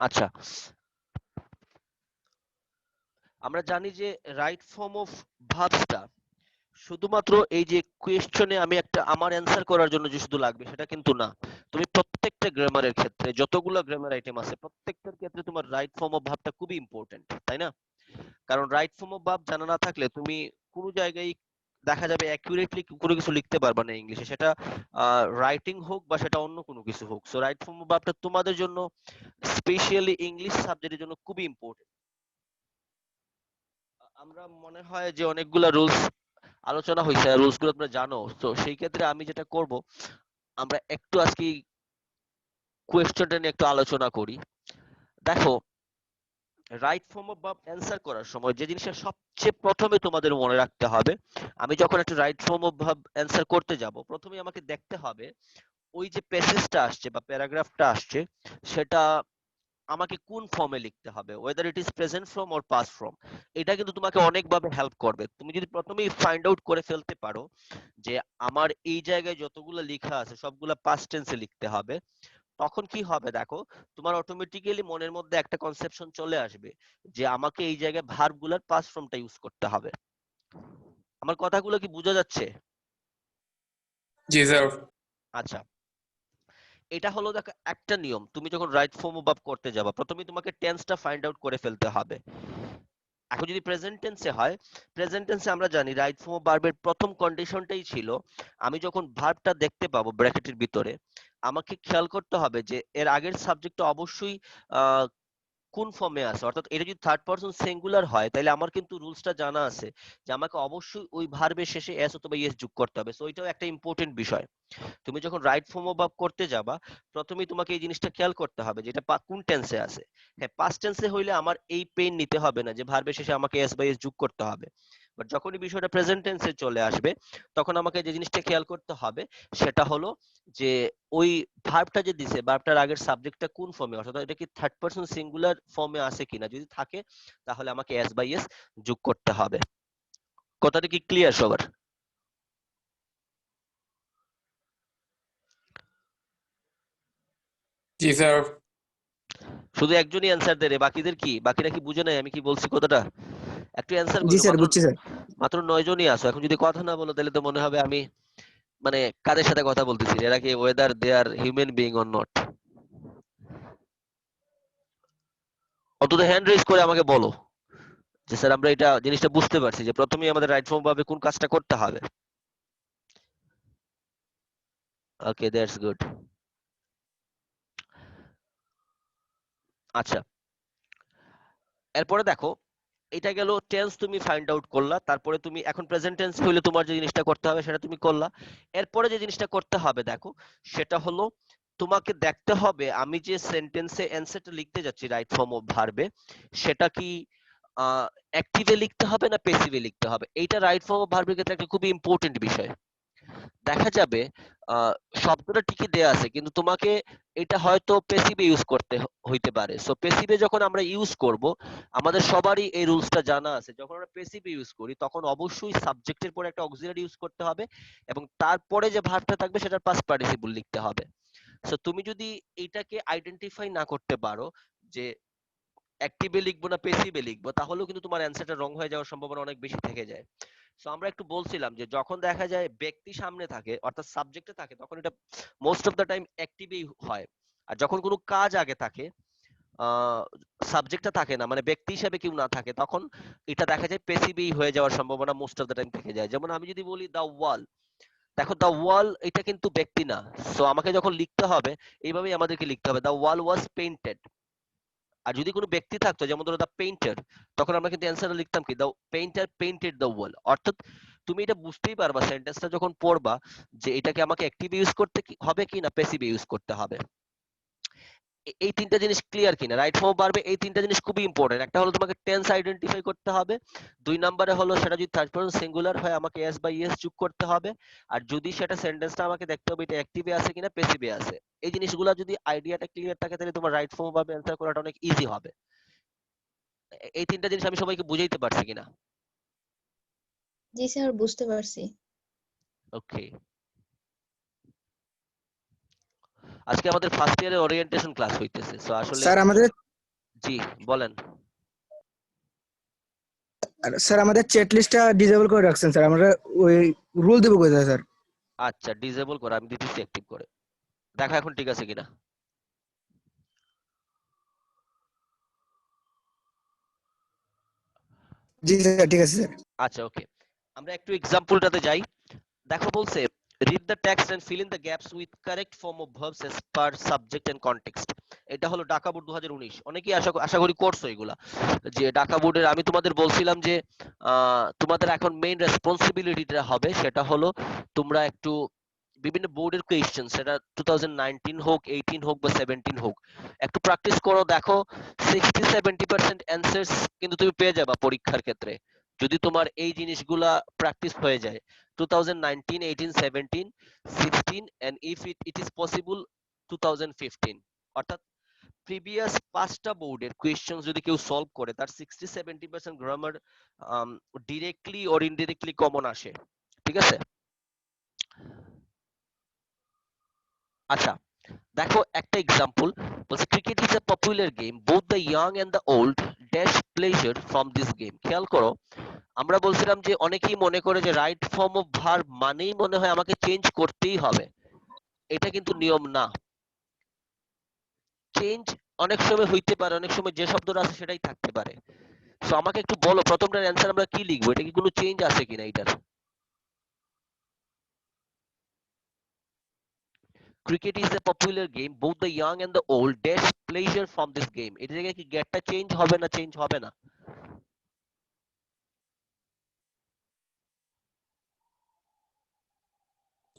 আচ্ছা, আমরা জানি যে রাইট ফর্ম অফ ভার্বসটা শুধুমাত্র এই যে কোয়েশ্চনে আমি একটা আমার অ্যান্সার করার জন্য যে শুধু লাগবে সেটা কিন্তু না। তুমি প্রত্যেকটা গ্রামারের ক্ষেত্রে যতগুলো গ্রামার আইটেম আছে প্রত্যেকটার ক্ষেত্রে তোমার রাইট ফর্ম অফ ভার্বটা খুবই ইম্পর্টেন্ট, তাই না? কারণ রাইট ফর্ম অফ ভার্ব জানা না থাকলে তুমি কোনো জায়গায় দেখা যাবে অ্যাকুরেটলি কোনো কিছু লিখতে পারবা না ইংলিশে, সেটা রাইটিং হোক বা সেটা অন্য কোনো কিছু হোক। সো রাইট ফর্ম অফ ভার্বটা তোমাদের জন্য স্পেশালি ইংলিশ সাবজেক্টের জন্য খুবই ইম্পর্টেন্ট। আমরা মনে হয় যে অনেকগুলা রুলস আলোচনা হয়েছে, রুলস গুলো তোমরা জানো। তো সেই ক্ষেত্রে আমি যেটা করব, আমরা একটু আজকে কোয়েশ্চনটা নিয়ে একটু আলোচনা করি। দেখো, right form of verb answer করার সময় যে জিনিসটা সবচেয়ে প্রথমে তোমাদের মনে রাখতে হবে, আমি যখন একটা right form of verb answer করতে যাব প্রথমে আমাকে দেখতে হবে ওই যে প্যাসেজটা আসছে বা প্যারাগ্রাফটা আসছে সেটা আমাকে কোন ফর্মে লিখতে হবে, weather it is present form or past form. এটা কিন্তু তোমাকে অনেকভাবে হেল্প করবে। তুমি যদি প্রথমেই ফাইন্ড আউট করে ফেলতে পারো যে আমার এই জায়গায় যতগুলো লেখা আছে সবগুলা পাস্ট টেন্সে লিখতে হবে, তখন কি হবে দেখো, তোমার অটোমেটিক্যালি মনের মধ্যে একটা কনসেপশন চলে আসবে যে আমাকে এই জায়গায় ভার্ব গুলার পাস্ট ফর্মটা ইউজ করতে হবে। আমার কথাগুলো কি বোঝা যাচ্ছে? জি স্যার। আচ্ছা, এটা হলো দেখো একটা নিয়ম। তুমি যখন রাইট ফর্ম অফ ভার্ব করতে যাবা প্রথমে তোমাকে টেন্সটা ফাইন্ড আউট করে ফেলতে হবে। এখন যদি প্রেজেন্ট টেন্সে হয়, প্রেজেন্ট টেন্সে আমরা জানি রাইট ফর্ম অফ ভার্বের প্রথম কন্ডিশনটাই ছিল আমি যখন ভার্বটা দেখতে পাবো ব্র্যাকেটের ভিতরে আমাকে খেয়াল করতে হবে যে এর আগের সাবজেক্টটা অবশ্যই আহ, কোন ফর্মে আছে। অর্থাৎ এটা যদি থার্ড পারসন সিঙ্গুলার হয় তাহলে আমার কিন্তু রুলসটা জানা আছে যে আমাকে অবশ্যই ওই ভার্বের শেষে এস অথবা ইএস যোগ করতে হবে। সো এটাও একটা ইম্পর্টেন্ট বিষয়। তুমি যখন রাইট ফর্ম অফ ভার্ব করতে যাবা প্রথমেই তোমাকে এই জিনিসটা খেয়াল করতে হবে যে এটা কোন টেন্সে আছে। হ্যাঁ, পাস্ট টেন্সে হইলে আমার এই পেইন নিতে হবে না যে ভার্বের শেষে আমাকে এস বাই এস যোগ করতে হবে। বাট যখনই বিষয়টা প্রেজেন্ট টেন্সে চলে আসবে তখন আমাকে যে জিনিসটা খেয়াল করতে হবে সেটা হলো যে ওই ভার্বটা যে দিছে ভার্বটার আগের সাবজেক্টটা কোন ফর্মে, অর্থাৎ এটা কি থার্ড পারসন সিঙ্গুলার ফর্মে আছে কিনা। যদি থাকে তাহলে আমাকে এস বাই এস যোগ করতে হবে। কথাটা কি ক্লিয়ার সবার? জি স্যার। শুধু একজনই অ্যান্সার দেয় রে, বাকিদের কি, বাকিরা কি বুঝে নাই আমি কি বলছি কথাটা? একটু অ্যান্সার জি করো। স্যার, মাত্র বুঝছি স্যার। মাত্র 9 জনই আছো। এখন যদি কথা না বলো তাহলে তো মনে হবে আমি মানে কাদের সাথে কথা বলতেছি, এরা কি whether they are human being or not. অন্তত হ্যান্ড রেজ করে আমাকে বলো যে স্যার আমরা এটা জিনিসটা বুঝতে পারছি যে প্রথমেই আমাদের রাইট ফর্ম ভাবে কোন কাজটা করতে হবে। ওকে, দ্যাটস গুড। আচ্ছা, এরপরে দেখো, এটা গেল টেন্স তুমি ফাইন্ড আউট করলা, তারপরে তুমি এখন প্রেজেন্ট টেন্স হইলে তোমার যে জিনিসটা করতে হবে সেটা তুমি করলা। এরপরে যে জিনিসটা করতে হবে দেখো সেটা হলো তোমাকে দেখতে হবে আমি যে সেন্টেন্সে অ্যানসারটা লিখতে যাচ্ছি রাইট ফর্ম অফ ভার্বে সেটা কি অ্যাক্টিভে লিখতে হবে না প্যাসিভে লিখতে হবে। এইটা রাইট ফর্ম অফ ভার্বের ক্ষেত্রে একটা খুবই ইম্পর্টেন্ট বিষয়। দেখা যাবে আহ, শব্দটা ঠিকই দেয়া আছে কিন্তু তোমাকে এটা হয়তো প্যাসিভে ইউজ করতে হইতে পারে। সো প্যাসিভে যখন আমরা ইউজ করব আমাদের সবারই এই রুলসটা জানা আছে, যখন আমরা প্যাসিভে ইউজ করি তখন অবশ্যই সাবজেক্টের পরে একটা অক্সিলারি ইউজ করতে হবে এবং তারপরে যে ভার্বটা থাকবে সেটার পাস্ট পার্টিসিপল লিখতে হবে। সো তুমি যদি এটাকে আইডেন্টিফাই না করতে পারো যে অ্যাক্টিভে লিখবো না প্যাসিভে লিখবো তাহলেও কিন্তু তোমার অ্যান্সারটা রং হয়ে যাওয়ার সম্ভাবনা অনেক বেশি থেকে যায়। সো আমরা একটু বলছিলাম যে যখন দেখা যায় ব্যক্তি সামনে থাকে অর্থাৎ সাবজেক্টে থাকে তখন এটা মোস্ট অফ দ্য টাইম অ্যাক্টিভেই হয়। আর যখন কোনো কাজ আগে থাকে সাবজেক্টটা থাকে না মানে ব্যক্তি হিসেবে কেউ না থাকে তখন এটা দেখা যায় প্যাসিভেই হয়ে যাওয়ার সম্ভাবনা মোস্ট অফ দ্য টাইম থেকে যায়। যেমন আমি যদি বলি দা ওয়াল, দেখো দা ওয়াল এটা কিন্তু ব্যক্তি না। সো আমাকে যখন লিখতে হবে এইভাবেই আমাদেরকে লিখতে হবে দা ওয়াল ওয়াজ পেইন্টেড। আর যদি কোনো ব্যক্তি থাকতো যেমন ধরো দা পেইন্টার, তখন আমরা কিন্তু অ্যান্সারটা লিখতাম কি দা পেইন্টার পেইন্টেড দা ওয়াল। অর্থাৎ তুমি এটা বুঝতেই পারবা সেন্টেন্সটা যখন পড়বা যে এটাকে আমাকে অ্যাক্টিভ ইউজ করতে হবে কি না প্যাসিভ ইউজ করতে হবে। এই তিনটা জিনিস ক্লিয়ার কিনা? রাইট ফর্ম পারবে এই তিনটা জিনিস খুবই ইম্পর্টেন্ট। একটা হলো তোমাকে টেন্স আইডেন্টিফাই করতে হবে, দুই নম্বরে হলো সেটা যদি থার্ড পারসন সিঙ্গুলার হয় আমাকে এস বাই এস যোগ করতে হবে, আর যদি সেটা সেন্টেন্সটা আমাকে দেখতে হবে এটা অ্যাক্টিভে আছে কিনা প্যাসিভে আছে। এই জিনিসগুলো যদি আইডিয়াটা ক্লিয়ার থাকে তাহলে তোমার রাইট ফর্ম ভাবে অ্যান্সার করাটা অনেক ইজি হবে। এই তিনটা জিনিস আমি সবাইকে বুঝাইতে পারছি কিনা? জি স্যার, বুঝতে পারছি। ওকে, আজকে আমাদের ফার্স্ট ইয়ারের ওরিয়েন্টেশন ক্লাস হইতেছে। সো আসলে স্যার আমাদের জি বলেন। আর স্যার আমাদের চেক লিস্টটা ডিসেবল করে রাখছেন স্যার, আমরা ওই রুল দেবো কোথায় স্যার? আচ্ছা ডিসেবল করে আমি দিতেছি অ্যাক্টিভ করে, দেখো এখন ঠিক আছে কিনা। জি স্যার ঠিক আছে স্যার। আচ্ছা ওকে, আমরা একটু এক্সাম্পলটাতে যাই। দেখো বলছে read the text and fill in the gaps with correct form of verbs as per subject and context। এটা হলো ঢাকা বোর্ড 2019, অনেকেই আশা করি করছো এগুলা। যে ঢাকা বোর্ডের আমি তোমাদের বলছিলাম যে তোমাদের এখন মেইন রেসপন্সিবিলিটিটা হবে সেটা হলো তোমরা একটু বিভিন্ন বোর্ডের কোয়েশ্চেন, সেটা 2019 হোক 18 হোক বা 17 হোক, একটু প্র্যাকটিস করো। দেখো 60-70% অ্যান্সার্স কিন্তু তুমি পেয়ে যাবা পরীক্ষার ক্ষেত্রে যদি তোমার এই জিনিসগুলা প্র্যাকটিস হয়ে যায়। 2019, 18, 17, 16 and if it is possible 2015, অর্থাৎ প্রিভিয়াস পাঁচটা বোর্ডের কোয়েশ্চেন যদি কেউ সলভ করে তার 60-70% grammar directly or indirectly common আসে, ঠিক আছে। আচ্ছা দেখো একটা এক্সাম্পল বলছে cricket is a popular game both the young and the old dash pleasure from this game. খেয়াল করো আমরা বলছিলাম যে অনেকেই মনে করে যে রাইট ফর্ম অফ ভার্ব মানেই মনে হয় আমাকে চেঞ্জ করতেই হবে, এটা কিন্তু নিয়ম না। চেঞ্জ অনেক সময় হইতে পারে, অনেক সময় যে শব্দটা আছে সেটাই থাকতে পারে। সো আমাকে একটু বলো প্রথমটার অ্যান্সার আমরা কি লিখবো, এটা কি কোনো চেঞ্জ আছে কিনা এটার? Cricket is a popular game both the young and the old dash pleasure from this game, এটা জায়গায় কি গেটটা চেঞ্জ হবে না চেঞ্জ হবে না?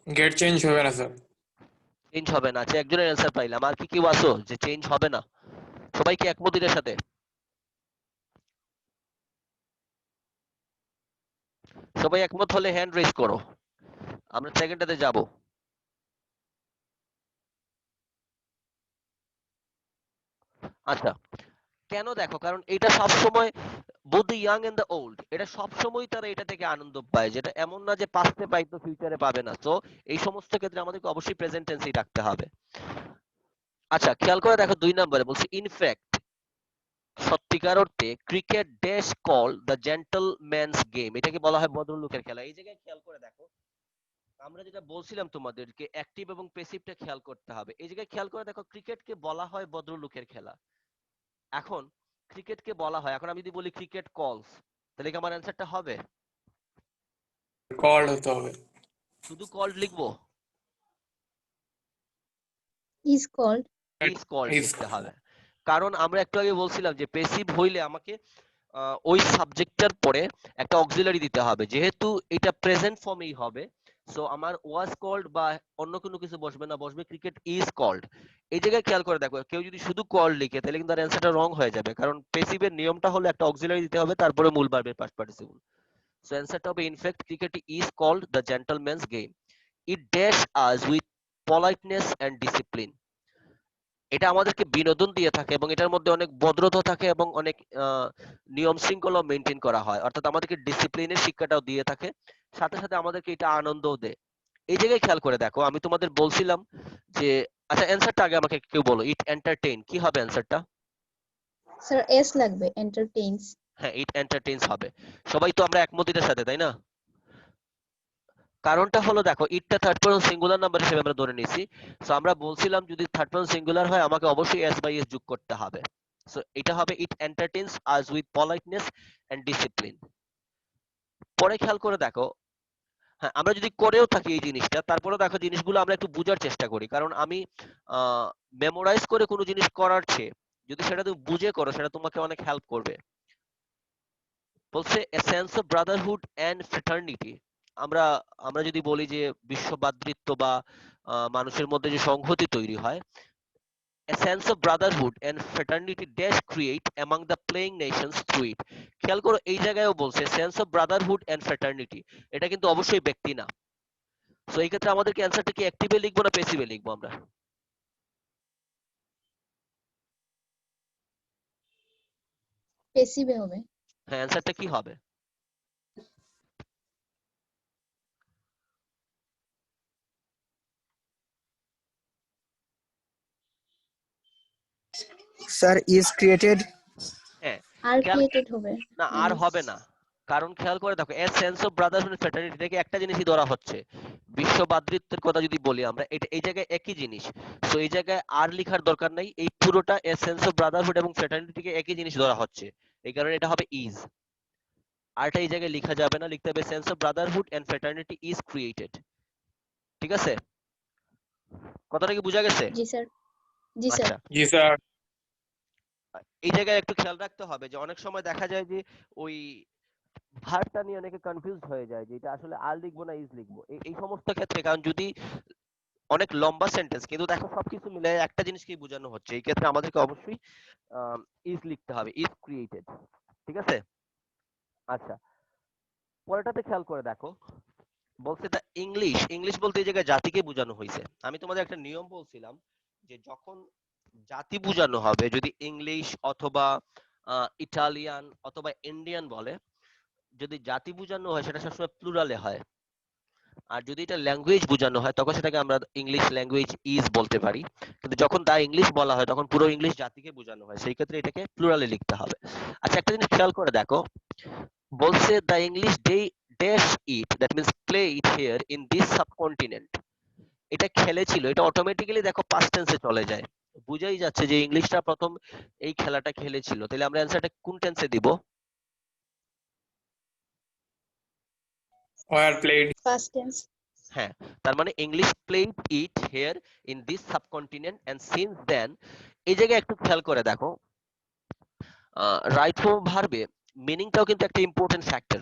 গেট চেঞ্জ হবে না স্যার। চেঞ্জ হবে না। আচ্ছা একজনের অ্যান্সার পাইলাম, আর কি কেউ আসো যে চেঞ্জ হবে না? সবাই কি একমত এটার সাথে? সবাই একমত হলে হ্যান্ড রেজ করো, আমরা সেকেন্ডটাতে যাব। আচ্ছা কেন দেখো, কারণ এটা সব সময় both the young and the old, এটা সব সময় তারা এটা থেকে আনন্দ পায়, যেটা এমন না যে পাস্টে পাইতো ফিউচারে পাবে না। তো এই সমস্ত ক্ষেত্রে আমাদেরকে অবশ্যই প্রেজেন্ট টেন্সই রাখতে হবে। আচ্ছা খেয়াল করে দেখো 2 নম্বরে বলছে ইনফ্যাক্ট, সত্যিকার অর্থে cricket dash call the gentleman's game, এটাকে বলা হয় ভদ্রলোকের খেলা। এই জায়গায় খেয়াল করে দেখো আমরা যেটা বলছিলাম তোমাদেরকে অ্যাক্টিভ এবং প্যাসিভটা খেয়াল করতে হবে। এই জায়গায় খেয়াল করে দেখো ক্রিকেটকে বলা হয় ভদ্রলোকের খেলা। এখন ক্রিকেটকে বলা হয়, এখন আমি যদি বলি ক্রিকেট কলস, তাহলে কি আমার অ্যান্সারটা হবে? কল্ড হতে হবে। শুধু কল্ড লিখবো? is called। Is called is লিখতে হবে, কারণ আমরা একটু আগে বলছিলাম যে প্যাসিভ হইলে আমাকে ওই সাবজেক্টটার পরে একটা অক্সিলারি দিতে হবে, যেহেতু এটা প্রেজেন্ট ফর্মেই হবে। সো আমার ওয়াজ কল্ড বা অন্য কোনো কিছু বসবে না, বসবে ক্রিকেট ইজ কল্ড। এই জায়গায় খেয়াল করে দেখো কেউ যদি শুধু কল্ড লিখে তাহলে কিন্তু তার অ্যান্সারটা রং হয়ে যাবে, কারণ প্যাসিভের নিয়মটা হলো একটা অক্সিলারি দিতে হবে তারপরে মূল ভার্বের পাস্ট পার্টিসিপল। সো অ্যান্সারটা হবে in fact cricket is called the gentleman's game, it dash us with politeness and discipline. এটা আমাদেরকে বিনোদন দিয়ে থাকে এবং এটার মধ্যে অনেক ভদ্রতা থাকে এবং অনেক নিয়ম শৃঙ্খলা মেনটেন করা হয়, অর্থাৎ আমাদেরকে ডিসিপ্লিনের শিক্ষাটাও দিয়ে থাকে, সাথে সাথে আমাদেরকে এটা আনন্দও দেয়। এই জায়গায় খেয়াল করে দেখো আমি তোমাদের বলছিলাম যে আচ্ছা অ্যান্সারটা আগে আমাকে কেউ বলো, ইট এন্টারটেইন কি হবে অ্যান্সারটা? স্যার এস লাগবে, entertains। হ্যাঁ ইট এন্টারটেইনস হবে। সবাই তো আমরা একমত এটার সাথে, তাই না? কারণটা হলো দেখো ইটটা থার্ড পারসন সিঙ্গুলার নাম্বার হিসেবে আমরা ধরে নিয়েছি। সো আমরা বলছিলাম যদি থার্ড পারসন সিঙ্গুলার হয় আমাকে অবশ্যই এস বাই এস যোগ করতে হবে। সো এটা হবে it entertains us with politeness and discipline. পরে খেয়াল করে দেখো, হ্যাঁ আমরা যদি করেও থাকি এই জিনিসটা তারপরে দেখো জিনিসগুলো আমরা একটু বোঝার চেষ্টা করি, কারণ আমি মেমোরাইজ করে কোনো জিনিস করার চেয়ে যদি সেটা তুমি বুঝে করো সেটা তোমাকে অনেক হেল্প করবে। বলছে a sense of brotherhood and fraternity, আমরা আমরা যদি বলি যে বিশ্ব ভ্রাতৃত্ব বা মানুষের মধ্যে যে সংহতি তৈরি হয়, a sense of brotherhood and fraternity dash create among the playing nations through it। খেয়াল করো এই জায়গায়ও বলছে sense of brotherhood and fraternity, এটা কিন্তু অবশ্যই ব্যক্তি না। সো এই ক্ষেত্রে আমাদেরকে অ্যান্সারটা কি অ্যাক্টিভে লিখবো না প্যাসিভে লিখবো আমরা? পেসিভে হবে। হ্যাঁ অ্যান্সারটা কি হবে? Sir is created. হ্যাঁ, আর খেয়াল ক্রিয়েটেড হবে না, আর হবে না, কারণ খেয়াল করে দেখো এ সেন্স অফ ব্রাদারহুড ফ্র্যাটার্নিটি থেকে একটা জিনিসই ধরা হচ্ছে, বিশ্ব ভ্রাতৃত্বের কথা যদি বলি আমরা, এটা এই জায়গায় একই জিনিস। সো এই জায়গায় আর লেখার দরকার নাই, এই পুরোটা এ সেন্স অফ ব্রাদারহুড এবং ফ্র্যাটার্নিটি থেকে একই জিনিস ধরা হচ্ছে, এই কারণে এটা হবে ইজ। আরটা এই জায়গায় লেখা যাবে না, লিখতে হবে sense of brotherhood and fraternity is created. ঠিক আছে, কথাটা কি বোঝা গেছে? জি স্যার, জি স্যার। আচ্ছা, জি স্যার। এই জায়গায় একটু খেয়াল রাখতে হবে যে অনেক সময় দেখা যায় যে ওই ভার্বটা নিয়ে অনেকে কনফিউজড হয়ে যায় যে এটা আসলে আর লিখবো না ইজ লিখবো, এই সমস্ত ক্ষেত্রে। কারণ যদি অনেক লম্বা সেন্টেন্স, কিন্তু দেখো সবকিছু মিলে একটা জিনিসকেই বোঝানো হচ্ছে, এই ক্ষেত্রে আমাদেরকে অবশ্যই ইজ লিখতে হবে, ইজ ক্রিয়েটেড। ঠিক আছে, আচ্ছা, পরেরটাতে খেয়াল করে দেখো, বলছে দা ইংলিশ, ইংলিশ বলতে এই জায়গায় জাতিকে বোঝানো হয়েছে। আমি তোমাদের একটা নিয়ম বলছিলাম যে যখন জাতি বোঝানো হবে, যদি ইংলিশ অথবা ইটালিয়ান অথবা ইন্ডিয়ান বলে, যদি জাতি বোঝানো হয় সেটা সবসময় প্লুরালে হয়। আর যদি এটা ল্যাঙ্গুয়েজ বোঝানো হয় তখন সেটাকে আমরা ইংলিশ ল্যাঙ্গুয়েজ ইজ বলতে পারি। কিন্তু যখন দা ইংলিশ বলা হয় তখন পুরো ইংলিশ জাতিকে বোঝানো হয়, সেই ক্ষেত্রে এটাকে প্লুরালে লিখতে হবে। আচ্ছা, একটা জিনিস খেয়াল করে দেখো, বলছে the English day dash it, that means play it here in this subcontinent. এটা খেলেছিল, এটা অটোমেটিক্যালি দেখো পাস্ট টেন্সে চলে যায়, বুঝাই যাচ্ছে যে ইংলিশটা প্রথম এই খেলাটা খেলেছিল। তাহলে আমরা অ্যানসারটা কোন টেন্সে দিব? Were played. First tense. হ্যাঁ, তার মানে English played it here in this subcontinent and since then. এই জায়গায় একটু খেয়াল করে দেখো, রাইট ফর্ম ভার্বে মিনিংটাও কিন্তু একটা ইম্পর্টেন্ট ফ্যাক্টর।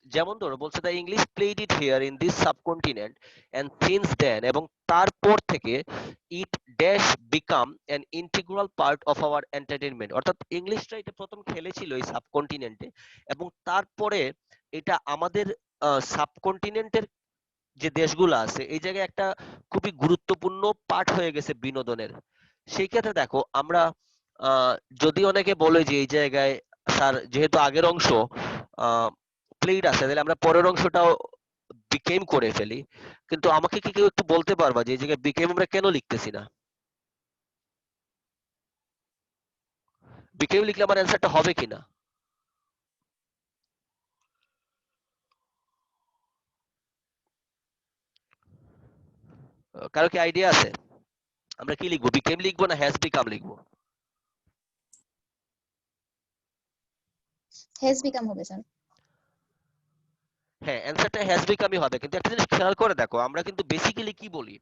যেমন ধরো বলছে the English played it here in this subcontinent and since then, এবং তারপর থেকে it dash become an integral part of our entertainment. অর্থাৎ ইংলিশটা এটা প্রথম খেলেছিল এই সাবকন্টিনেন্টে, এবং তারপরে এটা আমাদের সাবকন্টিনেন্টের যে দেশগুলো আছে এই জায়গায় একটা খুবই গুরুত্বপূর্ণ পার্ট হয়ে গেছে বিনোদনের। সেই ক্ষেত্রে দেখো আমরা যদি অনেকে বলে যে এই জায়গায় স্যার যেহেতু আগের অংশ প্লেড আছে, তাহলে আমরা পরের অংশটাও বিকেম করে ফেলি। কিন্তু আমাকে কি কেউ একটু বলতে পারবা যে এই জায়গায় বিকেম আমরা কেন লিখতেছি না? বিকেম লিখলে আমার অ্যান্সারটা হবে কিনা? কারো কি আইডিয়া আছে? আমরা কি লিখবো, বিকেম লিখবো না হ্যাজ বিকাম লিখবো? হ্যাজ বিকাম হবে স্যার। হ্যাঁ, অ্যান্সারটা হ্যাজ বিকামই হবে, কিন্তু একটা জিনিস খেয়াল করে দেখো, আমরা কিন্তু বেসিক্যালি কি বলি,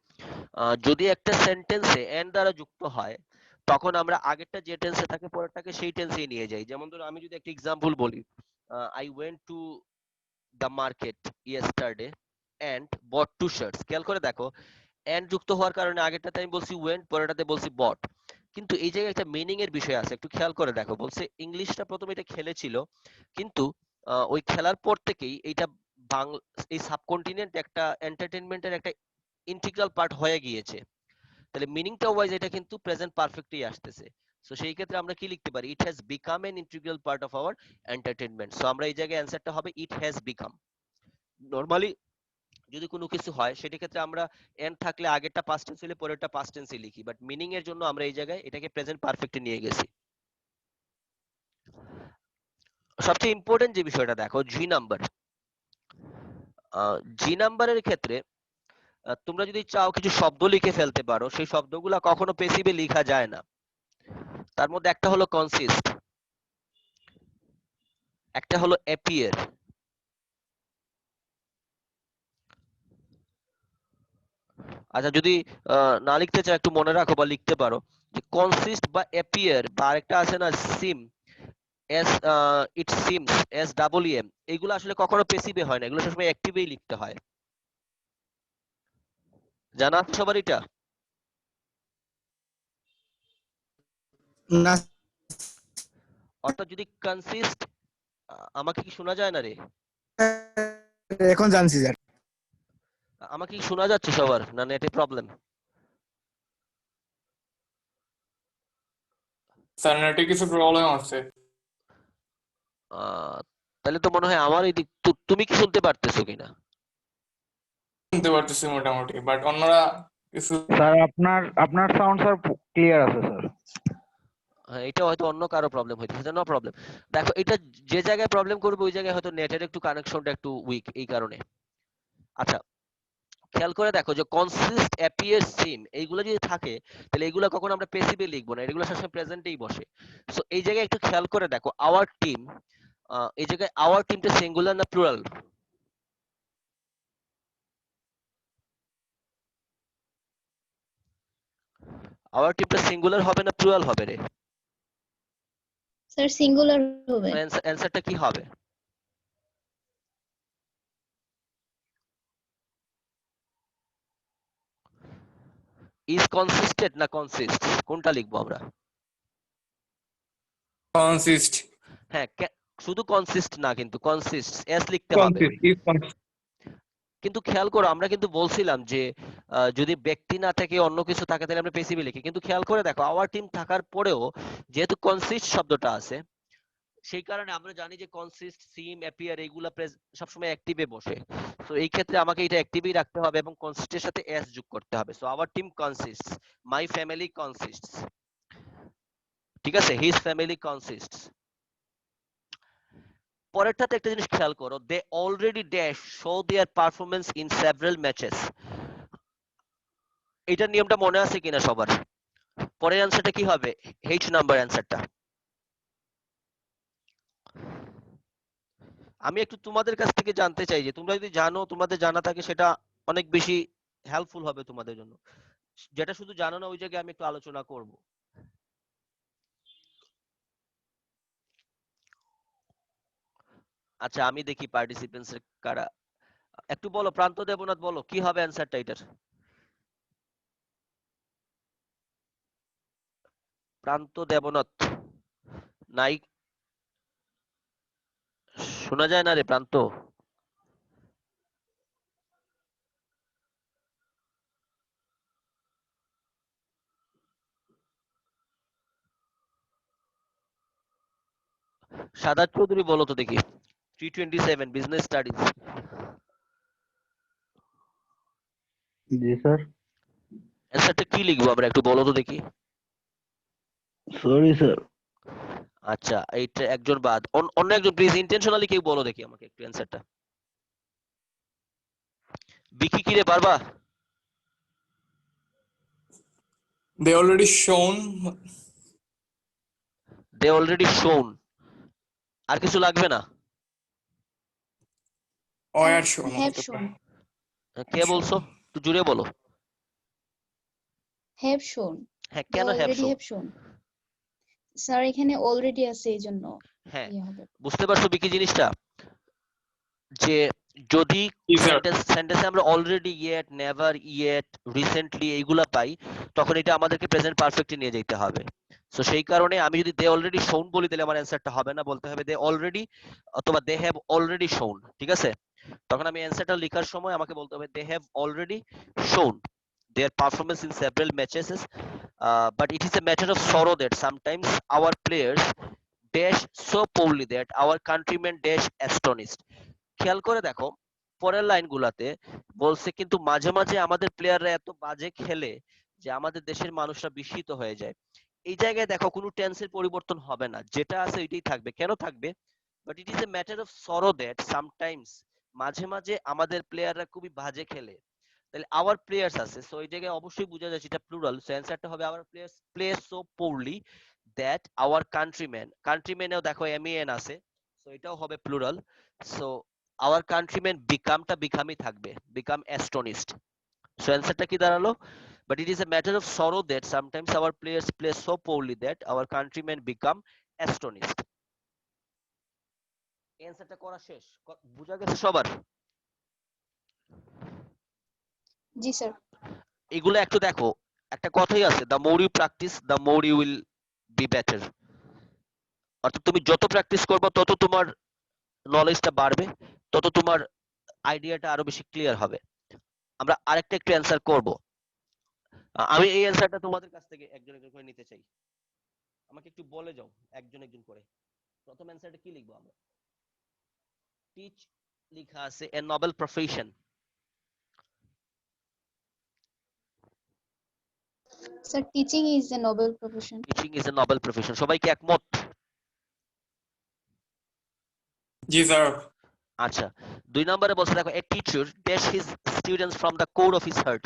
যদি একটা সেন্টেন্সে এন্ড দ্বারা যুক্ত হয় তখন আমরা আগেরটা যে টেন্সে থাকে পরেরটাকে সেই টেন্সেই নিয়ে যাই। যেমন ধরো আমি যদি একটা এক্সাম্পল বলি, I went to the market yesterday and bought two shirts. খেয়াল করে দেখো, এন্ড যুক্ত হওয়ার কারণে আগেরটাতে আমি বলছি ওয়েন্ট, পরেরটাতে বলছি বট। কিন্তু এই জায়গায় একটা মিনিং এর বিষয় আছে, একটু খেয়াল করে দেখো। বলছে ইংলিশটা প্রথমে এটা খেলেছিল, কিন্তু ওই খেলার পর থেকেই এইটা এই সাবকন্টিনেন্ট একটা এন্টারটেইনমেন্টের একটা ইন্টিগ্রাল পার্ট হয়ে গিয়েছে। তাহলে মিনিংটা ওয়াইজ এটা কিন্তু প্রেজেন্ট পারফেক্টই আসতেছে। সো সেই ক্ষেত্রে আমরা কি লিখতে পারি, it has become N integral part of our entertainment. So আমরা এই জায়গায় অ্যানসারটা হবে ইট হ্যাজ বিকাম। নরমালি যদি কোনো কিছু হয় সেটা ক্ষেত্রে আমরা এন থাকলে আগেরটা পাস্ট টেন্স হলে পরেরটা পাস্ট টেন্সে লিখি, বাট মিনিং এর জন্য আমরা এই জায়গায় এটাকে প্রেজেন্ট পারফেক্টে নিয়ে গেছি। সবচেয়ে ইম্পর্টেন্ট যে বিষয়টা দেখো, জি নাম্বার। জি নাম্বারের ক্ষেত্রে তোমরা যদি চাও কিছু শব্দ লিখে ফেলতে পারো, সেই শব্দগুলা কখনো পেসিভে লেখা যায় না। তার মধ্যে একটা হলো কনসিস্ট, একটা হলো অ্যাপিয়ার। আচ্ছা, যদি না লিখতে চাও একটু মনে রাখো বা লিখতে পারো যে কনসিস্ট বা অ্যাপিয়ার, বা আরেকটা আছে না seem, as it seems, as double M, এগুলো আসলে কখনো পেসিভে হয় না, এগুলো সবসময় অ্যাক্টিভেই লিখতে হয়। জানা আছে সবার এটা? না অর্থাৎ যদি কনসিস্ট, আমাকে কি শোনা যায় না রে? স্যার, এখন জানছি স্যার। আমাকে কি শোনা যাচ্ছে সবার, না নেটে প্রবলেম? স্যার নেটে কিছু প্রবলেম আছে। তাহলে তো মনে হয় আমার এই দিক, তুমি কি শুনতে পারতেছো কিনা? শুনতে পারতেছি মোটামুটি, বাট অন্যরা কিছু। স্যার আপনার আপনার সাউন্ড স্যার ক্লিয়ার আছে স্যার। হ্যাঁ, এটা হয়তো অন্য কারো প্রবলেম হইতেছে, নো প্রবলেম। দেখো এটা যে জায়গায় প্রবলেম করবে ওই জায়গায় হয়তো নেটের একটু কানেকশনটা একটু উইক এই কারণে। আচ্ছা, খেয়াল করে দেখো যে কনসিস্ট, অ্যাপিয়ার, সিম এইগুলো যদি থাকে তাহলে এইগুলো কখনো আমরা প্যাসিভে লিখবো না, এগুলো সবসময় প্রেজেন্টেই বসে। সো এই জায়গায় একটু খেয়াল করে দেখো আওয়ার টিম, এই জায়গায় আওয়ার টিমটা সিঙ্গুলার না প্লুরাল? আওয়ার টিমটা সিঙ্গুলার হবে না প্লুরাল হবে রে? স্যার সিঙ্গুলার হবে। অ্যান্সারটা কি হবে? ইজ কনসিস্টেন্ট না কনসিস্ট, কোনটা লিখবো আমরা? consist হ্যাঁ, শুধু কনসিস্ট না, কিন্তু কনসিস্ট এস লিখতে হবে। consist is consist কিন্তু খেয়াল করো আমরা কিন্তু বলছিলাম যে যদি ব্যক্তি না থাকে অন্য কিছু থাকে তাহলে আমরা পেসিভে লিখি, কিন্তু খেয়াল করে দেখো আওয়ার টিম থাকার পরেও যেহেতু কনসিস্ট শব্দটা আছে সেই কারণে আমরা জানি যে কনসিস্ট, সিম, অ্যাপিয়ার এইগুলা সবসময় অ্যাক্টিভে বসে। তো এই ক্ষেত্রে আমাকে এটা অ্যাক্টিভই রাখতে হবে এবং কনসিস্টের সাথে এস যোগ করতে হবে। So our team consists, my family consists, ঠিক আছে, হিজ ফ্যামিলি কনসিস্টস। পরেরটাতে একটা জিনিস খেয়াল করো, they already dash show their performance in several matches. এটার নিয়মটা মনে আছে কিনা সবার? পরের অ্যান্সারটা কি হবে? এইচ নাম্বার অ্যান্সারটা। আমি একটু তোমাদের কাছ থেকে জানতে চাই যে তোমরা যদি জানো, তোমাদের জানা থাকে সেটা অনেক বেশি হেল্পফুল হবে তোমাদের জন্য। যেটা শুধু জানো না ওই জায়গায় আমি একটু আলোচনা করব। আচ্ছা আমি দেখি পার্টিসিপেন্টস কারা, একটু বলো প্রান্ত দেবনাথ, বলো কি হবে অ্যান্সারটা এটার? প্রান্ত দেবনাথ নাই, শোনা যায় না রে প্রান্ত। সাদাত চৌধুরী বলো তো দেখি, 327 বিজনেস স্টাডিজ। জি স্যার। অ্যান্সারটা কি লিখবো আমরা একটু বলো তো দেখি। Sorry sir. আচ্ছা এইটা একজন বাদ, অন্য একজন প্লিজ ইন্টেনশনালি কেউ বলো দেখি আমাকে একটু অ্যান্সারটা। বিকি কি রে পারবা? they already shown they already shown, আর কিছু লাগবে না? or shown হ্যাভ হতে শোন। পারে কে বলছো? একটু জুড়ে বলো। হ্যাভ শোন। হ্যাঁ, দে কেন হ্যাভ অলরেডি শো? হ্যাভ শোন। স্যার এখানে অলরেডি আছে এই জন্য হ্যাঁ, ইয়ে হবে। বুঝতে পারছো বিকি জিনিসটা, যে যদি Yes, sir. সেন্টেন্সে আমরা already, yet, never, yet, recently এইগুলা পাই তখন এটা আমাদেরকে প্রেজেন্ট পারফেক্টে নিয়ে যেতে হবে। সো সেই কারণে আমি যদি দে অলরেডি শোন বলি তাহলে আমার অ্যান্সারটা হবে না, বলতে হবে দে অলরেডি অথবা দে হ্যাভ অলরেডি শোন, ঠিক আছে? তখন আমি অ্যান্সারটা লেখার সময় আমাকে বলতে হবে দে হ্যাভ অলরেডি শোন their performance in several matches, but it is a matter of sorrow that sometimes our players dash so poorly that our countrymen dash astonished. খেয়াল করে দেখো পরের লাইনগুলাতে বলছে কিন্তু মাঝে মাঝে আমাদের প্লেয়াররা এত বাজে খেলে যে আমাদের দেশের মানুষরা বিস্মিত হয়ে যায়। এই জায়গায় দেখো কোনো টেন্সের পরিবর্তন হবে না, যেটা আছে ওইটাই থাকবে। কেন থাকবে? But it is a matter of sorrow that sometimes, মাঝে মাঝে আমাদের প্লেয়াররা খুবই বাজে খেলে, তাহলে আওয়ার প্লেয়ার্স আছে, সো এই জায়গায় অবশ্যই বোঝা যাচ্ছে এটা প্লুরাল। সো অ্যানসারটা হবে our players play so poorly that our countryman, কান্ট্রিম্যানেও দেখো এমইএন আছে, সো এটাও হবে প্লুরাল। সো আওয়ার কান্ট্রিম্যান বিকামটা বিকামই থাকবে, বিকাম অ্যাস্টনিশড। সো অ্যানসারটা কি দাঁড়ালো? But it is a matter of sorrow that sometimes our players play so poorly that our countryman become astonished. অ্যানসারটা করা শেষ, বুঝা গেছে সবার? জি স্যার। এগুলো একটু দেখো, একটা কথাই আছে, the more you practice the more you will be better. অর্থাৎ তুমি যত প্র্যাকটিস করবে তত তোমার নলেজটা বাড়বে, তত তোমার আইডিয়াটা আরো বেশি ক্লিয়ার হবে। আমরা আরেকটা একটু অ্যান্সার করব। আমি এই অ্যান্সারটা তোমাদের কাছ থেকে একজন একজন করে নিতে চাই, আমাকে একটু বলে যাও একজন একজন করে। প্রথম অ্যান্সারটা কি লিখবো আমরা? টিচ লেখা আছে a noble profession. Sir, teaching is a noble profession. Teaching is a noble profession, সবাই কি একমত? জি স্যার। আচ্ছা, 2 নম্বরে বলছে দেখো, a teacher dash his students from the core of his heart.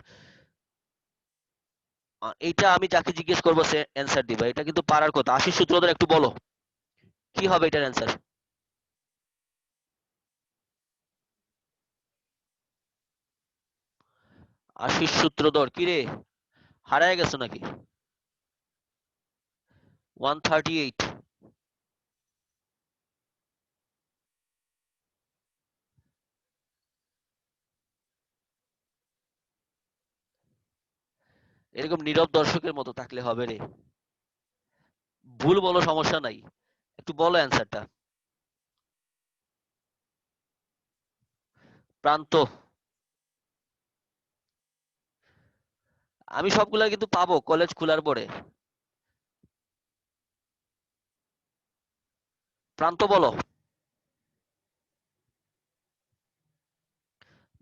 এইটা আমি যাকে জিজ্ঞেস করবো সে অ্যান্সার দিবে, এটা কিন্তু পারার কথা। আশিস সূত্রধর একটু বলো কি হবে এটার অ্যান্সার? আশিস সূত্রধর কি রে, হারায় গেছো নাকি? 138। এরকম নীরব দর্শকের মতো থাকলে হবে রে, ভুল বলো সমস্যা নাই, একটু বলো অ্যান্সারটা। প্রান্ত, আমি সবগুলা কিন্তু পাবো কলেজ খোলার পরে। প্রান্ত বলো।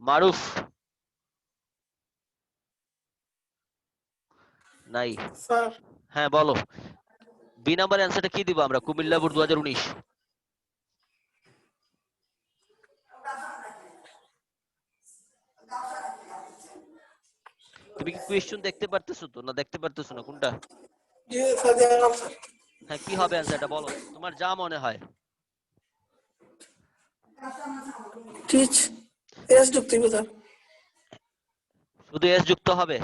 মারুফ নাই। স্যার হ্যাঁ বলো, বি নাম্বার অ্যান্সারটা কি দিব আমরা? কুমিল্লা বোর্ড 2019। তুমি কি কোয়েশ্চেন দেখতে পারতেছো তো, না দেখতে পারতেছো না, কোনটা? জি স্যার জানালাম স্যার। হ্যাঁ, কি হবে অ্যান্সারটা বলো, তোমার যা মনে হয়। টিচ এস যুক্ত হবে স্যার। শুধু এস যুক্ত হবে?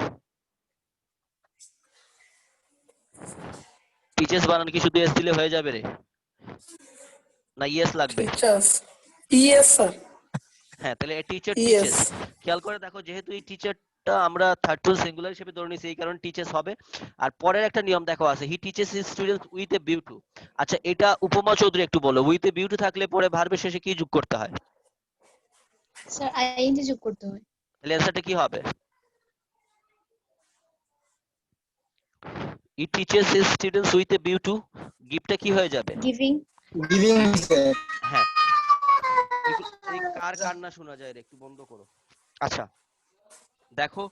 টিচেস বানান কি শুধু এস দিলে হয়ে যাবে রে, না ইএস লাগবে? Teachers es sir. হ্যাঁ, তাহলে টিচার ইএস টিচেস। খেয়াল করে দেখো, যেহেতু এই টিচারটা আমরা থার্ড পারসন সিঙ্গুলার হিসেবে ধরে নিয়েছি, এই কারণে টিচেস হবে। আর পরের একটা নিয়ম দেখো আছে, হি teaches his students with a view two. আচ্ছা, এটা উপমা চৌধুরী একটু বলো, উইথ এ ভিউ টু থাকলে পরে ভার্বের শেষে কি যোগ করতে হয়? স্যার, আইএনজি যোগ করতে হয়। তাহলে অ্যান্সারটা কি হবে? He teaches his students with a view to, গিভটা কি হয়ে যাবে? গিভিং। Giving sir. হ্যাঁ, এই কার কান্না শোনা যায় রে, একটু বন্ধ করো। আচ্ছা দেখো,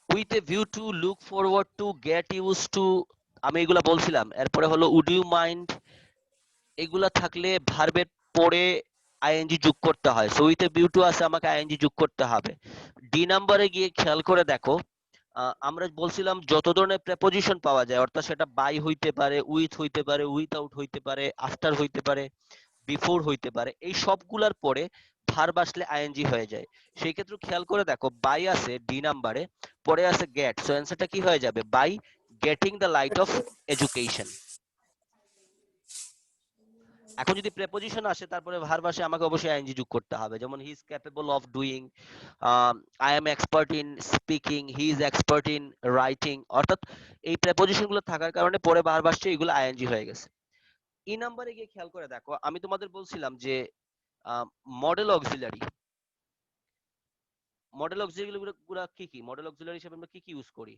with a view to, look forward to, get use to, আমি এগুলা বলছিলাম। এরপরে হলো উড ইউ মাইন্ড, এগুলা থাকলে ভার্বের পরে আইএনজি যোগ করতে হয়। So with a view two আছে, আমাকে আইএনজি যোগ করতে হবে। ডি নাম্বারে গিয়ে খেয়াল করে দেখো, আমরা বলছিলাম যত ধরনের প্রেপোজিশন পাওয়া যায়, অর্থাৎ সেটা বাই হইতে পারে, উইথ হইতে পারে, উইথআউট হইতে পারে, আফটার হইতে পারে, বিফোর হইতে পারে, এই সবগুলার পরে ভার্ব আসলে আইএনজি হয়ে যায়। সেই ক্ষেত্রে খেয়াল করে দেখো, বাই আছে ডি নাম্বারে, পরে আছে গেট, সো অ্যান্সারটা কি হয়ে যাবে? By getting the light of education. এখন যদি প্রেপোজিশন আসে তারপরে ভার্ব আসে, আমাকে অবশ্যই আইএনজি যোগ করতে হবে। যেমন he is capable of doing, I am expert in speaking, he is expert in writing, অর্থাৎ এই প্রেপোজিশন গুলো থাকার কারণে পরে ভার্ব আসছে, এগুলো আইএনজি হয়ে গেছে। ই নাম্বারে গিয়ে খেয়াল করে দেখো, আমি তোমাদের বলছিলাম যে মডেল অক্সিলারি, মডেল অক্সিলারি গুলো কি কি, মডেল অক্সিলারি হিসেবে আমরা কি কি ইউজ করি?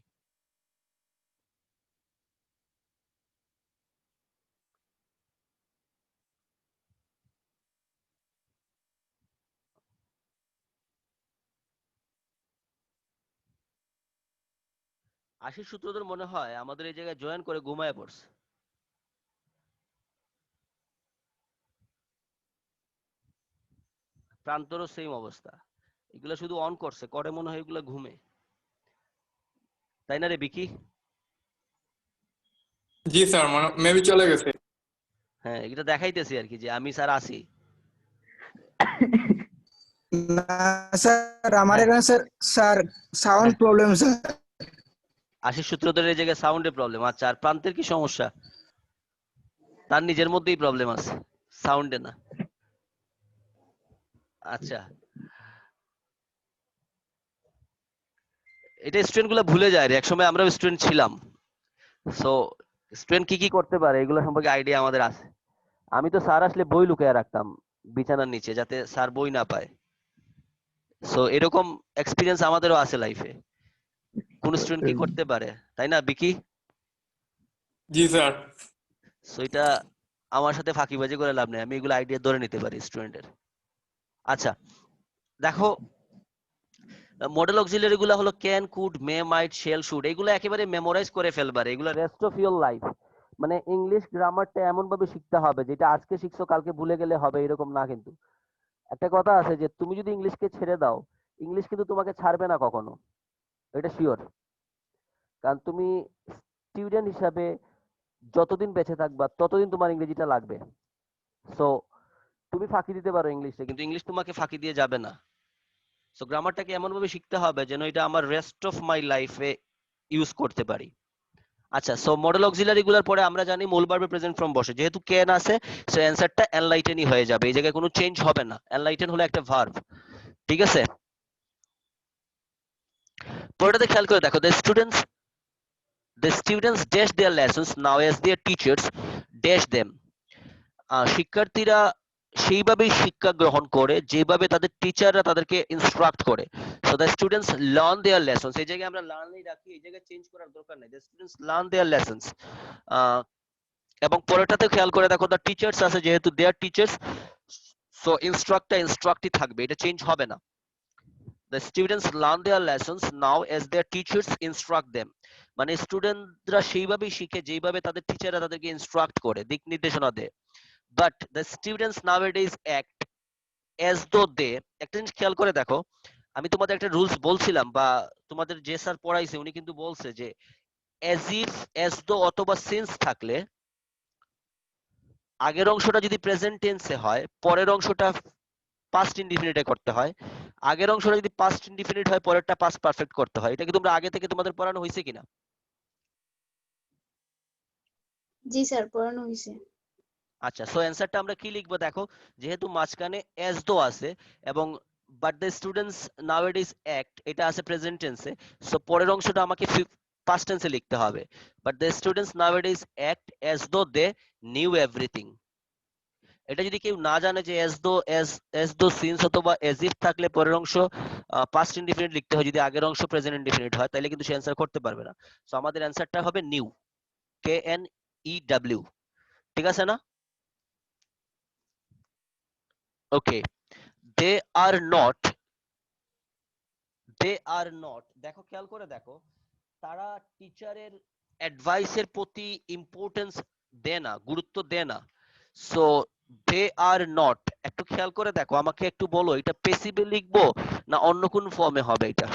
আশিস সূত্রধর মনে হয় আমাদের এই জায়গায় জয়েন করে ঘুমায় পড়ছে। প্রান্তরও সেম অবস্থা, এগুলা শুধু অন করছে, করে মনে হয় এগুলা ঘুমে, তাই না রে বিকি? জি স্যার, মেবি চলে গেছে। হ্যাঁ, এটা দেখাইতেছি আর কি যে আমি স্যার আছি। না স্যার, আমার হ্যাঁ, এখানে স্যার স্যার সাউন্ড হ্যাঁ, প্রবলেম স্যার। আশিস সূত্রধরের এই জায়গায় সাউন্ডের প্রবলেম। আচ্ছা, আর প্রান্তের কি সমস্যা? তার নিজের মধ্যেই প্রবলেম আছে, সাউন্ডে না। আচ্ছা, এটা স্টুডেন্ট গুলা ভুলে যায় রে, একসময় আমরাও স্টুডেন্ট ছিলাম। সো স্টুডেন্ট কি কি করতে পারে এগুলো সম্পর্কে আইডিয়া আমাদের আছে। আমি তো স্যার আসলে বই লুকিয়ে রাখতাম বিছানার নিচে, যাতে স্যার বই না পায়। সো এরকম এক্সপিরিয়েন্স আমাদেরও আছে লাইফে। কোন স্টুডেন্ট কি করতে পারে, তাই না বিকি? জি স্যার। সো এটা আমার সাথে ফাঁকিবাজি করে লাভ নেই, আমি এগুলো আইডিয়া ধরে নিতে পারি স্টুডেন্টের। আচ্ছা দেখো, মডেল অক্সিলারি গুলো হলো can, could, may, might, shall, should, এগুলো একেবারে মেমোরাইজ করে ফেলবার, এগুলো রেস্ট অফ ইওর লাইফ। মানে ইংলিশ গ্রামারটা এমন ভাবে শিখতে হবে যেটা আজকে শিখছো কালকে ভুলে গেলে হবে এরকম না। কিন্তু একটা কথা আছে যে তুমি যদি ইংলিশকে ছেড়ে দাও, ইংলিশ কিন্তু তোমাকে ছাড়বে না কখনো, এটা শিওর। কারণ তুমি স্টুডেন্ট হিসাবে যতদিন বেঁচে থাকবা ততদিন তোমার ইংরেজিটা লাগবে। সো তুমি ফাঁকি দিতে পারো ইংলিশে, কিন্তু ইংলিশ তোমাকে ফাঁকি দিয়ে যাবে না। সো গ্রামারটাকে এমন ভাবে শিখতে হবে যেন এটা আমার রেস্ট অফ মাই লাইফে ইউজ করতে পারি। আচ্ছা, সো মডেল অক্সিলারি গুলার পরে আমরা জানি মূল ভার্বে প্রেজেন্ট ফর্ম বসে, যেহেতু ক্যান আছে সো অ্যানসারটা এনলাইটেনই হয়ে যাবে, এই জায়গায় কোনো চেঞ্জ হবে না। এনলাইটেন হলো একটা ভার্ব, ঠিক আছে? পরেরটাতে খেয়াল করে দেখো, the students dash their lessons now as their teachers dash them. শিক্ষার্থীরা সেইভাবেই শিক্ষা গ্রহণ করে যেভাবে তাদের টিচাররা তাদেরকে ইনস্ট্রাক্ট করে। So the students learn their lessons, এই জায়গায় আমরা লার্নই রাখি, এই জায়গায় চেঞ্জ করার দরকার নেই। The students learn their lessons. এবং পরেরটাতে খেয়াল করে দেখো, দ্য টিচার্স আছে, যেহেতু দেয়ার টিচার্স সো ইনস্ট্রাক্টই থাকবে, এটা চেঞ্জ হবে না। The students learn their lessons now as their teachers instruct them. মানে স্টুডেন্টরা সেইভাবেই শিখে যেভাবে তাদের টিচাররা তাদেরকে ইনস্ট্রাক্ট করে, দিক নির্দেশনা দেয়। But the students nowadays act as though they, একটা জিনিস খেয়াল করে দেখো, আমি তোমাদের একটা রুলস বলছিলাম বা তোমাদের যে স্যার পড়াইছে উনি কিন্তু বলছে যে as if, as though অথবা since থাকলে আগের অংশটা যদি প্রেজেন্ট টেন্সে হয় পরের অংশটা পাস্ট ইনডিফিনিটে করতে হয়, আগের অংশটা যদি পাস্ট ইনডিফিনিট হয় পরেরটা পাস্ট পারফেক্ট করতে হয়। এটা কি তোমরা আগে থেকে তোমাদের পড়ানো হয়েছে কিনা? জি স্যার, পড়ানো হয়েছে। আচ্ছা, সো অ্যানসারটা আমরা কি লিখবো দেখো, যেহেতু মাঝখানে as though আছে এবং but the students nowadays act, এটা আছে প্রেজেন্ট টেন্সে, সো পরের অংশটা আমাকে পাস্ট টেন্সে লিখতে হবে। but the students nowadays act as though they knew everything. এটা যদি কেউ না জানে যে as though since অথবা as if থাকলে পরের অংশ পাস্ট ইনডিফিনিট লিখতে হয়, যদি আগের অংশ প্রেজেন্ট ইনডিফিনিট হয় তাহলে কিন্তু সে অ্যানসার করতে পারবে না। সো আমাদের অ্যানসারটা হবে নিউ, KNEW, ঠিক আছে না? ওকে, দে আর নট, দেখো খেয়াল করে দেখো, তারা টিচারের অ্যাডভাইসের প্রতি ইম্পর্টেন্স দেয় না, গুরুত্ব দেয় না। সো দে আর নট, একটু খেয়াল করে দেখো, আমাকে একটু বলো এটা পেসিভে লিখবো না অন্য কোন ফর্মে হবে এটা?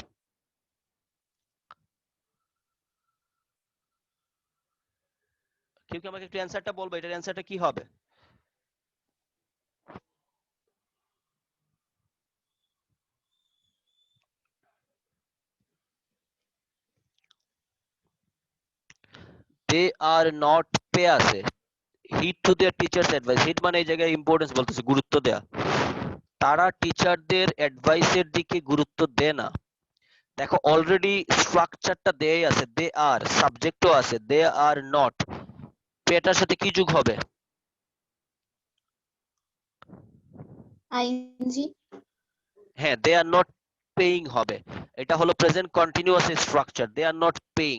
কেউ কি আমাকে একটু অ্যানসারটা বলবে, এটার অ্যানসারটা কি হবে? দে আর নট পে আছে, heed to their teachers advice, heed মানে এই জায়গায় ইম্পর্টেন্স বলতেছে, গুরুত্ব দেয়া। তারা টিচারদের অ্যাডভাইসের দিকে গুরুত্ব দেয় না। দেখো অলরেডি স্ট্রাকচারটা দেয়াই আছে, দে আর, সাবজেক্টও আছে, দে আর নট, পেটার সাথে কি যোগ হবে? আইএনজি। হ্যাঁ, দে আর নট পেইং হবে, এটা হলো present continuous structure, they are not paying,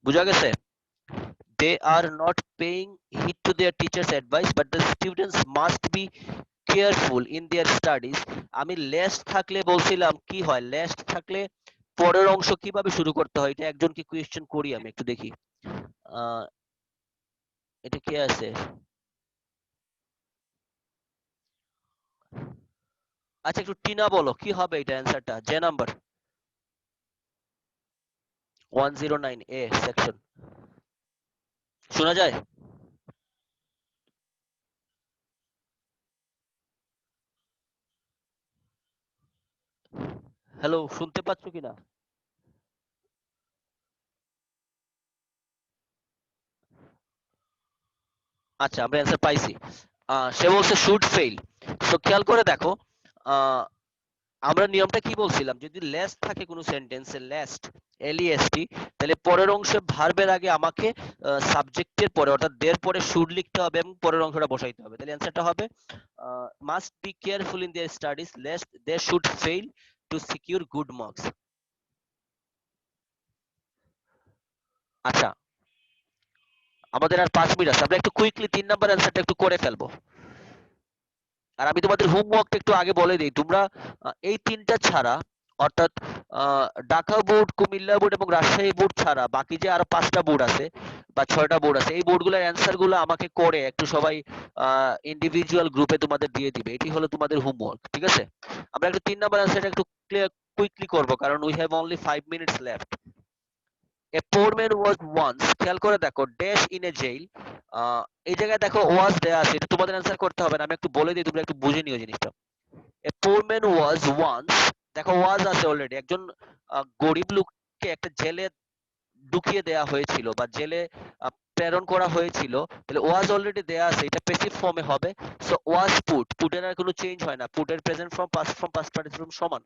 বুঝা গেছে? They are not paying heed to their teachers advice but the students must be careful in their studies. আমি লেস্ট থাকলে বলছিলাম কি হয়, লেস্ট থাকলে পরের অংশ কিভাবে শুরু করতে হয়, এটা একজনকে কোয়েশ্চেন করি আমি, একটু দেখি। এটা কে আছে? আচ্ছা একটু টিনা বলো কি হবে এটা অ্যানসারটা, যে নাম্বার 109A সেকশন, শোনা যায়? হ্যালো, শুনতে পাচ্ছ কিনা? আচ্ছা, আমরা অ্যান্সার পাইছি। সে বলছে শুড ফেইল। সো খেয়াল করে দেখো, আমরা নিয়মটা কি বলছিলাম, যদি লেস্ট থাকে কোনো সেন্টেন্সে, লেস্ট LEST, তাহলে পরের অংশে ভার্বের আগে আমাকে সাবজেক্টের পরে অর্থাৎ দের পরে শুড লিখতে হবে এবং পরের অংশটা বসাইতে হবে। তাহলে অ্যান্সারটা হবে must be careful in their studies lest they should fail to secure good marks. আচ্ছা, আমাদের আর 5 মিনিট আছে, আমরা একটু কুইকলি 3 নাম্বার অ্যান্সারটা একটু করে ফেলবো। আর আমি তোমাদের হোমওয়ার্কটা একটু আগে বলে দিই, তোমরা এই তিনটা ছাড়া অর্থাৎ ঢাকা বোর্ড, কুমিল্লা বোর্ড এবং রাজশাহী বোর্ড ছাড়া বাকি যে আরো 5টা বোর্ড আছে বা 6টা বোর্ড আছে, এই বোর্ডগুলোর অ্যান্সার গুলো আমাকে করে একটু সবাই ইন্ডিভিজুয়াল গ্রুপে তোমাদের দিয়ে দিবে। এটি হলো তোমাদের হোমওয়ার্ক, ঠিক আছে? আমরা একটু 3 নাম্বার অ্যান্সারটা একটু কুইকলি করব, কারণ we have only 5 minutes left. A poor man was once, খেয়াল করে দেখো, ড্যাশ ইন এ জেইল। এই জায়গায় দেখো ওয়াজ দেয়া আছে, এটা তোমাদের অ্যান্সার করতে হবে না, আমি একটু বলে দিই, তোমরা একটু বুঝে নিও জিনিসটা। এ পোর ম্যান ওয়াজ ওয়ান্স, দেখো ওয়াজ আছে অলরেডি, একজন গরিব লোককে একটা জেলে ঢুকিয়ে দেয়া হয়েছিল বা জেলে প্রেরণ করা হয়েছিল, তাহলে ওয়াজ অলরেডি দেয়া আছে, এটা প্যাসিভ ফর্মে হবে। সো ওয়াজ পুট, পুটের আর কোনো চেঞ্জ হয় না, পুটের প্রেজেন্ট ফর্ম পাস্ট পার্টিসিপল সমান।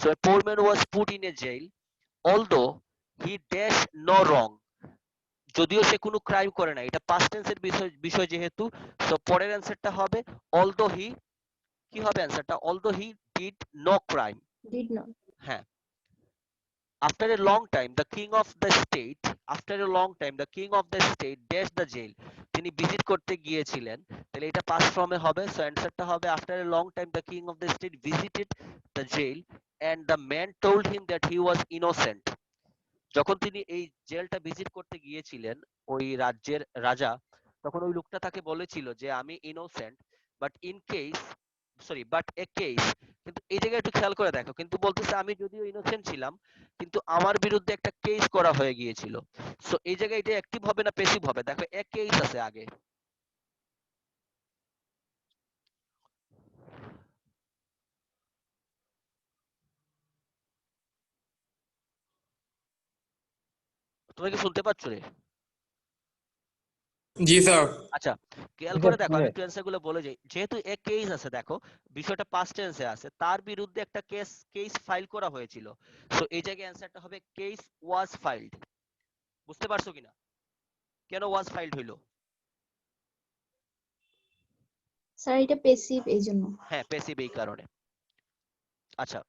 So a poor man was put in a jail although he dash no wrong, যদিও সে কোনো ক্রাইম করে না, এটা পাস্ট টেন্সের বিষয় যেহেতু, সো পরের অ্যান্সারটা হবে অলদো হি, কি হবে অ্যান্সারটা? Although he did no crime. Did not. হ্যাঁ। After a long time, the king of the state, after a long time, the king of the state dash the jail. তিনি visit করতে গিয়েছিলেন, তাহলে এটা past ফর্মে হবে। সো অ্যানসারটা হবে after a long time the king of the state visited the jail and the man told him that he was innocent. যখন তিনি এই জেলটা ভিজিট করতে গিয়েছিলেন, ওই রাজ্যের রাজা, তখন ওই লোকটা তাকে বলেছিল যে আমি innocent, but in case, sorry, but A case, কিন্তু এই জায়গায় একটু খেয়াল করে দেখো, কিন্তু বলতেছে আমি যদিও ইনোসেন্ট ছিলাম, কিন্তু আমার বিরুদ্ধে একটা কেস করা হয়ে গিয়েছিল। সো এই জায়গায় এটা অ্যাক্টিভ হবে না প্যাসিভ হবে? দেখো এ কেস আছে আগে। তোমরা কি শুনতে পাচ্ছ রে? জি স্যার। আচ্ছা, খেয়াল জি করে স্যার, দেখো, আমি clear। একটু অ্যান্সার গুলো বলে যাই। যেহেতু এ কেস আছে, দেখো বিষয়টা পাস্ট টেন্সে আছে, তার বিরুদ্ধে একটা কেস ফাইল করা হয়েছিল। সো এই জায়গায় অ্যান্সারটা হবে কেস ওয়াজ ফাইলড। বুঝতে পারছো কিনা কেন ওয়াজ ফাইলড হইলো? স্যার এটা পেসিভ এই জন্য। হ্যাঁ, প্যাসিভ এই কারণে। আচ্ছা,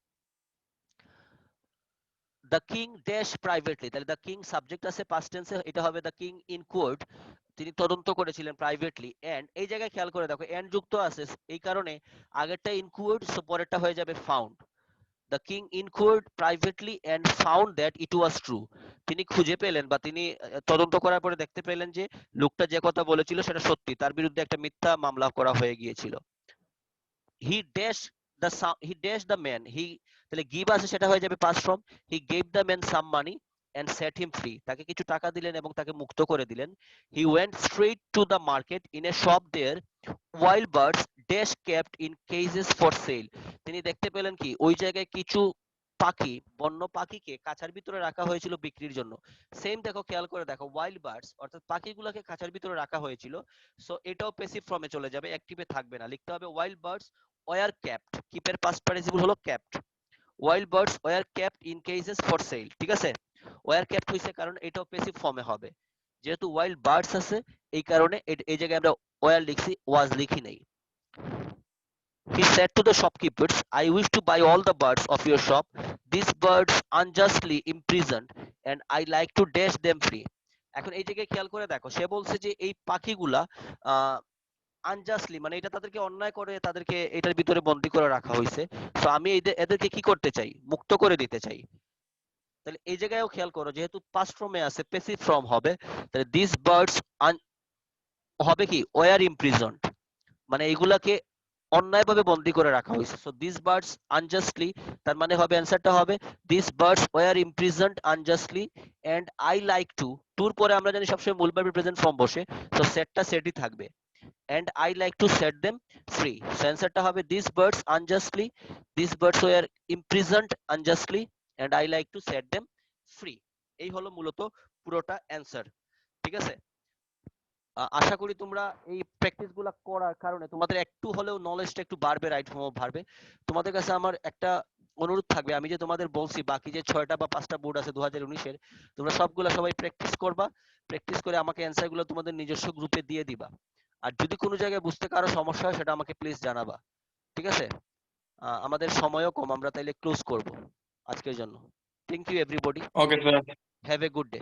দ্য কিং ড্যাশ প্রাইভেটলি, তাহলে দ্য কিং সাবজেক্ট আছে পাস্ট টেন্সে, এটা হবে দ্য কিং ইনকোয়ার্ড, তিনি তদন্ত করেছিলেন প্রাইভেটলি। এন্ড এই জায়গায় খেয়াল করে দেখো এন্ড যুক্ত আছে, এই কারণে আগেরটা ইনকোয়ার্ড, সো পরেরটা হয়ে যাবে found. The king inquired privately and found that it was true, তিনি খুঁজে পেলেন বা তিনি তদন্ত করার পরে দেখতে পেলেন যে লোকটা যে কথা বলেছিল সেটা সত্যি, তার বিরুদ্ধে একটা মিথ্যা মামলা করা হয়ে গিয়েছিল। He dash he dash the man, he, তাহলে গিভ আছে, সেটা হয়ে যাবে past form. He gave the man some money and set him free, তাকে কিছু টাকা দিলেন এবং তাকে মুক্ত করে দিলেন। He went straight to the market in a shop there wild birds dash kept in cages for sale, তিনি দেখতে পেলেন কি ওই জায়গায় কিছু পাখি, বন্য পাখিকে কাঁচার ভিতরে রাখা হয়েছিল বিক্রির জন্য। সেম দেখো, খেয়াল করে দেখো, ওয়াইল্ড বার্ডস অর্থাৎ পাখিগুলোকে খাঁচার ভিতরে রাখা হয়েছিল। সো এটাও প্যাসিভ ফর্মে চলে যাবে, অ্যাক্টিভে থাকবে না, লিখতে হবে ওয়াইল্ড বার্ডস ওয়ার ক্যাপ্ট, কিপের পাস্ট পার্টিসিপল হলো kept, wild birds were kept in cages for sale, ঠিক আছে? ওয়ার ক্যাপ্ট হইছে কারণ এটাও প্যাসিভ ফর্মে হবে, যেহেতু ওয়াইল্ড বার্ডস আছে এই কারণে এই জায়গায় আমরা ওয়ার লিখছি, ওয়াজ লিখি নাই। He said to the shopkeepers, I wish to buy all the birds of your shop. These birds unjustly imprisoned and I like to dash them free. এখন এই জায়গায় খেয়াল করে দেখো, সে বলছে যে এই পাখিগুলা আনজাস্টলি, মানে এটা তাদেরকে অন্যায় করে তাদেরকে এটার ভিতরে বন্দী করে রাখা হয়েছে, তো আমি এদেরকে কি করতে চাই? মুক্ত করে দিতে চাই। তাহলে এই জায়গায়ও খেয়াল করো, যেহেতু পাস্ট ফর্মে আছে প্যাসিভ ফর্ম হবে, তাহলে দিস বার্ডস হবে কি ওয়ার ইমপ্রিজনড, মানে এইগুলাকে অন্যায়ভাবে বন্দী করে রাখা হয়েছে। সো দিস বার্ডস আনজাস্টলি, তার মানে হবে অ্যানসারটা হবে this birds were imprisoned unjustly and I like to, টুর পরে আমরা জানি সবসময় মূল ভার্বের প্রেজেন্ট ফর্ম বসে, সো সেটটা সেটই থাকবে, and I like to set them free. So answer টা হবে these birds unjustly, these birds were imprisoned unjustly and I like to set them free. এই হলো মূলত পুরোটা অ্যান্সার, ঠিক আছে? আশা করি তোমরা এই প্র্যাকটিস গুলা করার কারণে তোমাদের একটু হলেও নলেজটা একটু বাড়বে, রাইট ফর্ম বাড়বে। তোমাদের কাছে আমার একটা অনুরোধ থাকবে, আমি যে তোমাদের বলছি বাকি যে 6টা বা 5টা বোর্ড আছে 2019-এর, তোমরা সবগুলা সবাই প্র্যাকটিস করবা, প্র্যাকটিস করে আমাকে অ্যান্সার গুলো তোমাদের নিজস্ব গ্রুপে দিয়ে দিবা। আর যদি কোনো জায়গায় বুঝতে কারো সমস্যা হয় সেটা আমাকে প্লিজ জানাবা, ঠিক আছে? আমাদের সময়ও কম, আমরা তাইলে ক্লোজ করব আজকের জন্য। Thank you everybody, okay sir. Have a good day.